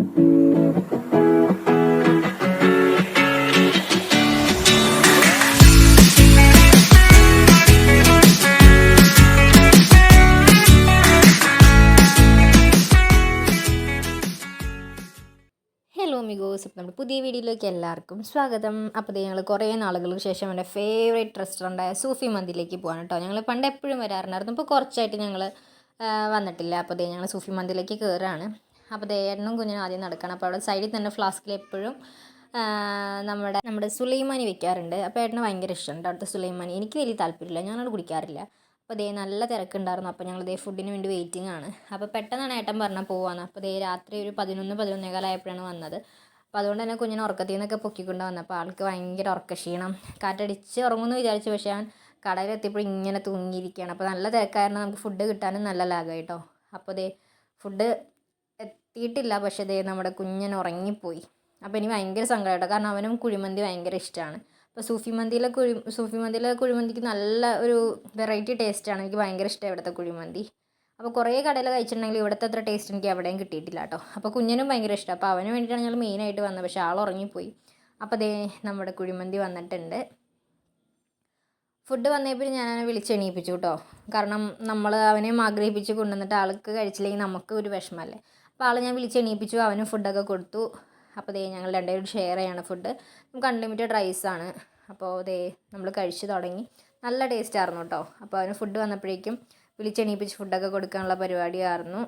Hello മിഗോസ്, അപ്പം നമ്മുടെ പുതിയ വീഡിയോയിലേക്ക് എല്ലാവർക്കും സ്വാഗതം. അപ്പോൾ ഞങ്ങൾ കുറേ നാളുകൾക്ക് ശേഷം എൻ്റെ ഫേവറേറ്റ് റെസ്റ്റോറൻറ്റായ സൂഫി മന്തിയിലേക്ക് പോകാൻ കേട്ടോ. ഞങ്ങൾ പണ്ട് എപ്പോഴും വരാറുണ്ടായിരുന്നു, ഇപ്പോൾ കുറച്ചായിട്ട് ഞങ്ങൾ വന്നിട്ടില്ല. അപ്പോൾ ഞങ്ങൾ സൂഫി മന്തിയിലേക്ക് കയറുകയാണ്. അപ്പോൾ ഏട്ടനും കുഞ്ഞിനും ആദ്യം നടക്കണം. അപ്പോൾ അവിടെ സൈഡിൽ തന്നെ ഫ്ലാസ്കിൽ എപ്പോഴും നമ്മുടെ സുലൈമാനി വെക്കാറുണ്ട്. അപ്പോൾ ഏട്ടന് ഭയങ്കര ഇഷ്ടമുണ്ട് അവിടുത്തെ സുലൈമാനി. എനിക്ക് വലിയ താല്പര്യമില്ല, ഞാനത് കുടിക്കാറില്ല. അപ്പോൾ നല്ല തിരക്കുണ്ടായിരുന്നു. അപ്പോൾ ഞങ്ങൾ ഫുഡിന് വേണ്ടി വെയിറ്റിംഗ് ആണ്. അപ്പോൾ പെട്ടെന്നാണ് ഏട്ടൻ പറഞ്ഞാൽ പോവാന്ന്. അപ്പോൾ രാത്രി ഒരു 11-11:15 ആയപ്പോഴാണ് വന്നത്. അപ്പോൾ അതുകൊണ്ട് തന്നെ കുഞ്ഞിനെ ഉറക്കത്തിൽ നിന്നൊക്കെ പൊക്കിക്കൊണ്ട് വന്നപ്പോൾ ആൾക്ക് ഭയങ്കര ഉറക്കക്ഷീണം, കാറ്റടിച്ച് ഉറങ്ങുമെന്ന് വിചാരിച്ചു. പക്ഷേ ഞാൻ കടയിലെത്തിയപ്പോൾ ഇങ്ങനെ തൂങ്ങിയിരിക്കുകയാണ്. അപ്പോൾ നല്ല തിരക്കായിരുന്നു, നമുക്ക് ഫുഡ് കിട്ടാനും നല്ല ലാഗായി കേട്ടോ. അപ്പോൾ ഫുഡ് എത്തിയിട്ടില്ല. പക്ഷേ നമ്മുടെ കുഞ്ഞൻ ഉറങ്ങിപ്പോയി. അപ്പോൾ എനിക്ക് ഭയങ്കര സങ്കടം കേട്ടോ, കാരണം അവനും കുഴിമന്തി ഭയങ്കര ഇഷ്ടമാണ്. അപ്പോൾ സൂഫി മന്തിയിലെ കുഴിമന്തിക്ക് നല്ല ഒരു വെറൈറ്റി ടേസ്റ്റാണ്. എനിക്ക് ഭയങ്കര ഇഷ്ടമാണ് ഇവിടുത്തെ കുഴിമന്തി. അപ്പോൾ കുറേ കടയിൽ കഴിച്ചിട്ടുണ്ടെങ്കിൽ ഇവിടുത്തെ അത്ര ടേസ്റ്റ് എനിക്ക് എവിടെയും കിട്ടിയിട്ടില്ല കേട്ടോ. അപ്പോൾ കുഞ്ഞിനും ഭയങ്കര ഇഷ്ടമാണ്. അപ്പോൾ അവന് വേണ്ടിയിട്ടാണ് ഞങ്ങൾ മെയിനായിട്ട് വന്നത്. പക്ഷേ ആൾ ഉറങ്ങിപ്പോയി. അപ്പോൾ നമ്മുടെ കുഴിമന്തി വന്നിട്ടുണ്ട്. ഫുഡ് വന്നപ്പോൾ ഞാൻ അവനെ വിളിച്ചെണീപ്പിച്ചു കേട്ടോ. കാരണം നമ്മൾ അവനെ ആഗ്രഹിപ്പിച്ച് കൊണ്ടുവന്നിട്ട് ആൾക്ക് കഴിച്ചില്ലെങ്കിൽ നമുക്ക് ഒരു വിഷമമല്ലേ. അപ്പോൾ ആൾ ഞാൻ വിളിച്ചെണീപ്പിച്ചു, അവനും ഫുഡൊക്കെ കൊടുത്തു. അപ്പോൾ ഞങ്ങൾ രണ്ടുപേരും ഷെയർ ചെയ്യാണ് ഫുഡ്. നമുക്ക് അൺലിമിറ്റഡ് റൈസാണ്. അപ്പോൾ നമ്മൾ കഴിച്ച് തുടങ്ങി. നല്ല ടേസ്റ്റായിരുന്നു കേട്ടോ. അപ്പോൾ അവന് ഫുഡ് വന്നപ്പോഴേക്കും വിളിച്ചെണീപ്പിച്ച് ഫുഡൊക്കെ കൊടുക്കാനുള്ള പരിപാടിയായിരുന്നു.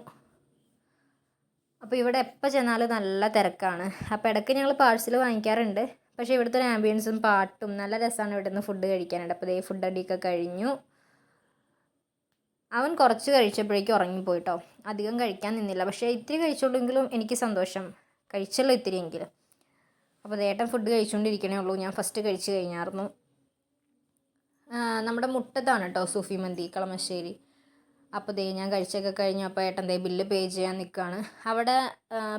അപ്പോൾ ഇവിടെ എപ്പോൾ ചെന്നാലും നല്ല തിരക്കാണ്. അപ്പോൾ ഇടയ്ക്ക് ഞങ്ങൾ പാഴ്സൽ വാങ്ങിക്കാറുണ്ട്. പക്ഷേ ഇവിടുത്തെ ഒരു ആംബിയൻസും പാട്ടും നല്ല രസമാണ് ഇവിടെ നിന്ന് ഫുഡ് കഴിക്കാനായിട്ട്. അപ്പോൾ ഫുഡ് അടിയൊക്കെ കഴിഞ്ഞു. അവൻ കുറച്ച് കഴിച്ചപ്പോഴേക്കും ഉറങ്ങിപ്പോയിട്ടോ. അധികം കഴിക്കാൻ നിന്നില്ല. പക്ഷേ ഇത്തിരി കഴിച്ചോളെങ്കിലും എനിക്ക് സന്തോഷം, കഴിച്ചല്ലോ ഇത്തിരിയെങ്കിലും. അപ്പോൾ ഏട്ടൻ ഫുഡ് കഴിച്ചുകൊണ്ടിരിക്കണേ ഉള്ളൂ. ഞാൻ ഫസ്റ്റ് കഴിച്ച് കഴിഞ്ഞായിരുന്നു. നമ്മുടെ മുട്ടത്താണ് കേട്ടോ സൂഫി മന്തി, കളമശ്ശേരി. അപ്പോൾ ഞാൻ കഴിച്ചൊക്കെ കഴിഞ്ഞു. അപ്പോൾ ഏട്ടൻ ബില്ല് പേ ചെയ്യാൻ നിൽക്കുകയാണ്. അവിടെ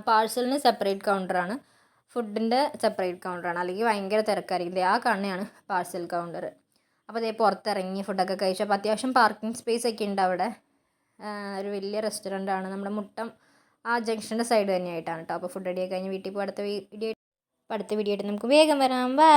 പാഴ്സലിന് സെപ്പറേറ്റ് കൗണ്ടറാണ്, ഫുഡിൻ്റെ സെപ്പറേറ്റ് കൗണ്ടറാണ്. അല്ലെങ്കിൽ ഭയങ്കര തിരക്കായിരിക്കും. ആ കാണുന്നതാണ് പാഴ്സൽ കൗണ്ടർ. അപ്പോൾ പുറത്തിറങ്ങി ഫുഡൊക്കെ കഴിച്ചു. അപ്പോൾ അത്യാവശ്യം പാർക്കിംഗ് സ്പേസ് ഒക്കെ ഉണ്ട് അവിടെ. ഒരു വലിയ റെസ്റ്റോറൻ്റാണ്. നമ്മുടെ മുട്ടം ആ ജംഗ്ഷൻ്റെ സൈഡ് തന്നെയായിട്ടാണ് കേട്ടോ. അപ്പോൾ ഫുഡ് അടിയൊക്കെ കഴിഞ്ഞ് വീട്ടിൽ പോയി അടുത്ത വീഡിയോ ആയിട്ട് നമുക്ക് വേഗം വരാം. ബൈ.